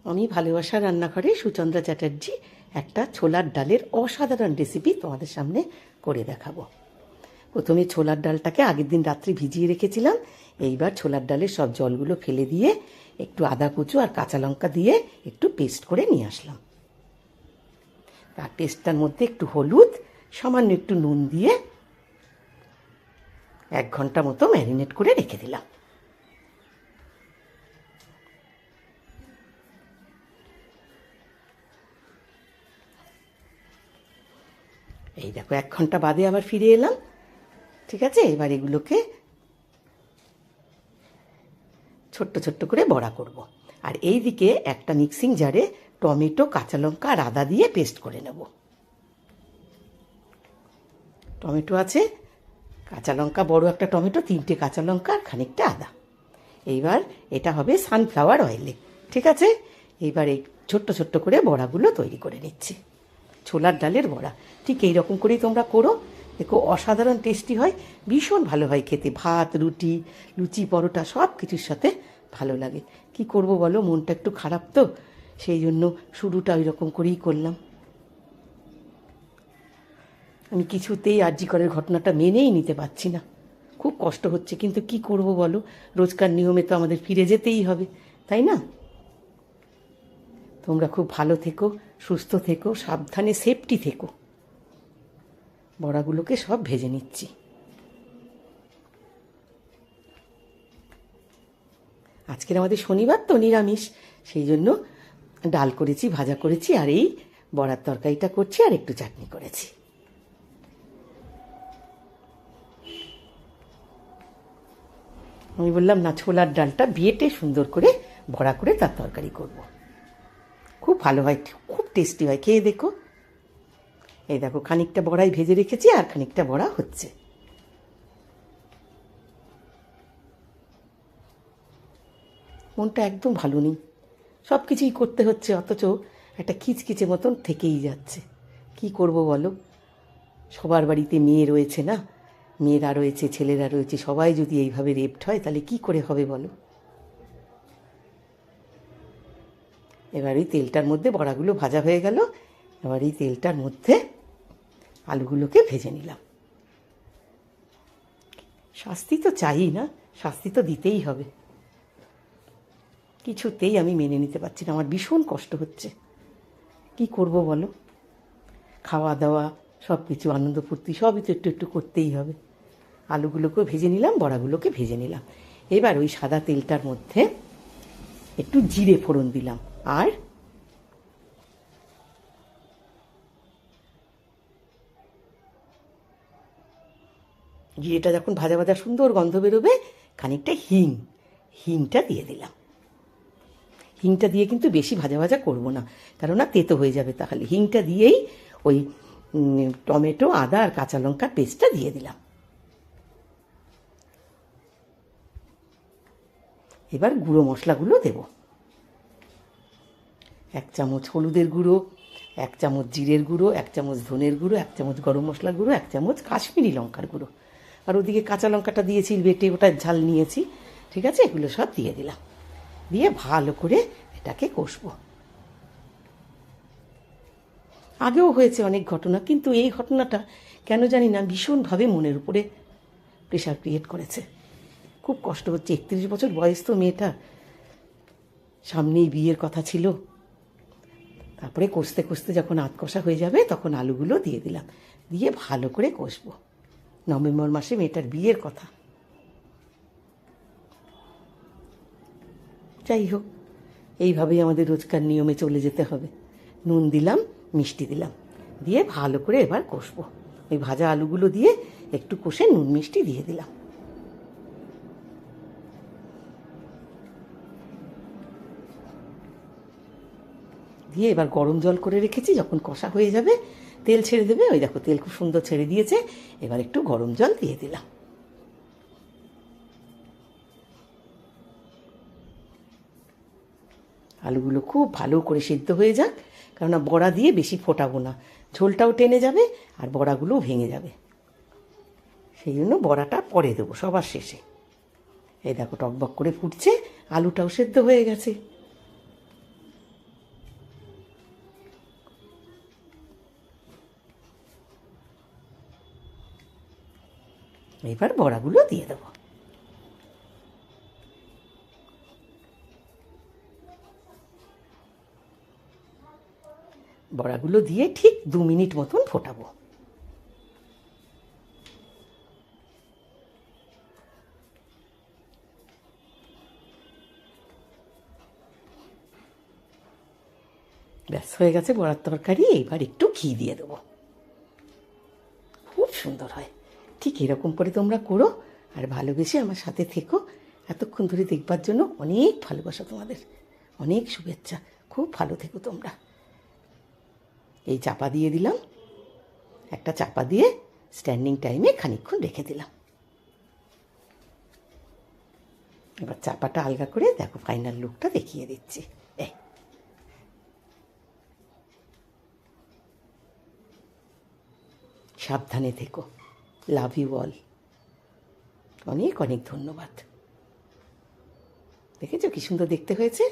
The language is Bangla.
আমি ভালোবাসার রান্নাঘরে সুচন্দ্রা চ্যাটার্জি একটা ছোলার ডালের অসাধারণ রেসিপি তোমাদের সামনে করে দেখাবো। প্রথমে ছোলার ডালটাকে আগের দিন রাত্রি ভিজিয়ে রেখেছিলাম। এইবার ছোলার ডালের সব জলগুলো ফেলে দিয়ে একটু আদা কুচো আর কাঁচা লঙ্কা দিয়ে একটু পেস্ট করে নিয়ে আসলাম। তার পেস্টটার মধ্যে একটু হলুদ, সামান্য একটু নুন দিয়ে 1 ঘন্টা মতো ম্যারিনেট করে রেখে দিলাম। এই দেখো 1 ঘন্টা বাদে আবার ফিরে এলাম। ঠিক আছে, এবার এগুলোকে ছোট্ট ছোট্ট করে বড়া করব। আর এই দিকে একটা মিক্সিং জারে টমেটো, কাঁচা লঙ্কা আর আদা দিয়ে পেস্ট করে নেব। টমেটো আছে, কাঁচা লঙ্কা, বড় একটা টমেটো, 3টে কাঁচা লঙ্কা আর খানিকটা আদা। এইবার এটা হবে সানফ্লাওয়ার অয়েলে। ঠিক আছে, এইবার এই ছোট্ট ছোট্ট করে বড়াগুলো তৈরি করে নিচ্ছি। ছোলার ডালের বড়া ঠিক এই রকম করেই তোমরা করো, দেখো অসাধারণ টেস্টি হয়, ভীষণ ভালো হয় খেতে। ভাত, রুটি, লুচি, পরোটা সব কিছুর সাথে ভালো লাগে। কি করব বলো, মনটা একটু খারাপ তো, সেই জন্য শুরুটা ওই রকম করেই করলাম। আমি কিছুতেই আরজি করের ঘটনাটা মেনেই নিতে পারছি না, খুব কষ্ট হচ্ছে, কিন্তু কি করব বলো, রোজকার নিয়মে তো আমাদের ফিরে যেতেই হবে, তাই না? তোমরা খুব ভালো থেকো, সুস্থ থেকো, সাবধানে সেফটি থেকো। বড়াগুলোকে সব ভেজে নিচ্ছি। আজকের আমাদের শনিবার তো নিরামিষ, সেই জন্য ডাল করেছি, ভাজা করেছি, আর এই বড়ার তরকারিটা করছি, আর একটু চাটনি করেছি। আমি বললাম না, ছোলার ডালটা বেটে সুন্দর করে বড়া করে তার তরকারি করব। খুব ভালো হয়, খুব টেস্টি হয়, খেয়ে দেখো। এই দেখো খানিকটা বড়াই ভেজে রেখেছি আর খানিকটা বড়া হচ্ছে। মনটা একদম ভালো নেই, সব কিছুই করতে হচ্ছে, অথচ একটা খিচখিচে মতন থেকেই যাচ্ছে। কি করব বলো, সবার বাড়িতে মেয়ে রয়েছে না, মেয়েরা রয়েছে, ছেলেরা রয়েছে, সবাই যদি এইভাবে রেপ্ট হয় তাহলে কি করে হবে বলো। এবার এই তেলটার মধ্যে বড়াগুলো ভাজা হয়ে গেল, এবার এই তেলটার মধ্যে আলুগুলোকে ভেজে নিলাম। শাস্তি তো চাই না, শাস্তি তো দিতেই হবে। কিছুতেই আমি মেনে নিতে পারছি না, আমার ভীষণ কষ্ট হচ্ছে। কি করব বলো, খাওয়া দাওয়া সব কিছু, আনন্দ ফুর্তি সবই তো একটু একটু করতেই হবে। আলুগুলোকেও ভেজে নিলাম, বড়াগুলোকে ভেজে নিলাম। এবার ওই সাদা তেলটার মধ্যে একটু জিরে ফোড়ন দিলাম, আর জিরেটা যখন ভাজা ভাজা সুন্দর গন্ধ বেরোবে, খানিকটা হিংটা দিয়ে দিলাম। হিংটা দিয়ে কিন্তু বেশি ভাজা ভাজা করব না, কেননা তেতো হয়ে যাবে তাহলে। হিংটা দিয়েই ওই টমেটো, আদা আর কাঁচা লঙ্কার পেস্টটা দিয়ে দিলাম। এবার গুঁড়ো মশলাগুলো দেব। 1 চামচ হলুদের গুঁড়ো, 1 চামচ জিরের গুঁড়ো, 1 চামচ ধনের গুঁড়ো, 1 চামচ গরম মশলার গুঁড়ো, 1 চামচ কাশ্মীরি লঙ্কার গুঁড়ো, আর ওদিকে কাঁচা লঙ্কাটা দিয়েছি বেটে, ওটা ঝাল নিয়েছি। ঠিক আছে, এগুলো সব দিয়ে দিলাম, দিয়ে ভালো করে এটাকে কষবো। আগেও হয়েছে অনেক ঘটনা, কিন্তু এই ঘটনাটা কেন জানি না ভীষণভাবে মনের উপরে প্রেশার ক্রিয়েট করেছে। খুব কষ্ট হচ্ছে, 31 বছর বয়স তো মেয়েটা, সামনেই বিয়ের কথা ছিল। তারপরে কষতে কষতে যখন আধ কষা হয়ে যাবে তখন আলুগুলো দিয়ে দিলাম, দিয়ে ভালো করে কষবো। নভেম্বর মাসে মেয়েটার বিয়ের কথা। যাই হোক, এইভাবেই আমাদের রোজকার নিয়মে চলে যেতে হবে। নুন দিলাম, মিষ্টি দিলাম, দিয়ে ভালো করে এবার কষবো। ওই ভাজা আলুগুলো দিয়ে একটু কষে নুন মিষ্টি দিয়ে দিলাম। দিয়ে এবার গরম জল করে রেখেছি, যখন কষা হয়ে যাবে তেল ছেড়ে দেবে, ওই দেখো তেল খুব সুন্দর ছেড়ে দিয়েছে। এবার একটু গরম জল দিয়ে দিলাম। আলুগুলো খুব ভালো করে সিদ্ধ হয়ে যাক, কেননা বড়া দিয়ে বেশি ফোটাবো না, ঝোলটাও টেনে যাবে আর বড়াগুলোও ভেঙে যাবে। সেই জন্য বড়াটা পরে দেবো সবার শেষে। এই দেখো টকবক করে ফুটছে, আলুটাও সেদ্ধ হয়ে গেছে। এবার বড়াগুলো দিয়ে দেবো। বড়াগুলো দিয়ে ঠিক 2 মিনিট মতন ফোটাবো। ব্যাস হয়ে গেছে বড়ার তরকারি। এইবার একটু ঘি দিয়ে দেবো, খুব সুন্দর হয়। ঠিক এরকম করে তোমরা করো আর ভালোবেসে আমার সাথে থেকো। এতক্ষণ ধরে দেখবার জন্য অনেক ভালোবাসা তোমাদের, অনেক শুভেচ্ছা। খুব ভালো থেকো তোমরা। এই চাপা দিয়ে দিলাম, একটা চাপা দিয়ে স্ট্যান্ডিং টাইমে খানিকক্ষণ রেখে দিলাম। এবার চাপাটা আলগা করে দেখো ফাইনাল লুকটা দেখিয়ে দিচ্ছি। এই সাবধানে থেকো। Love you all. অনেক অনেক ধন্যবাদ। দেখেছো কি সুন্দর দেখতে হয়েছে।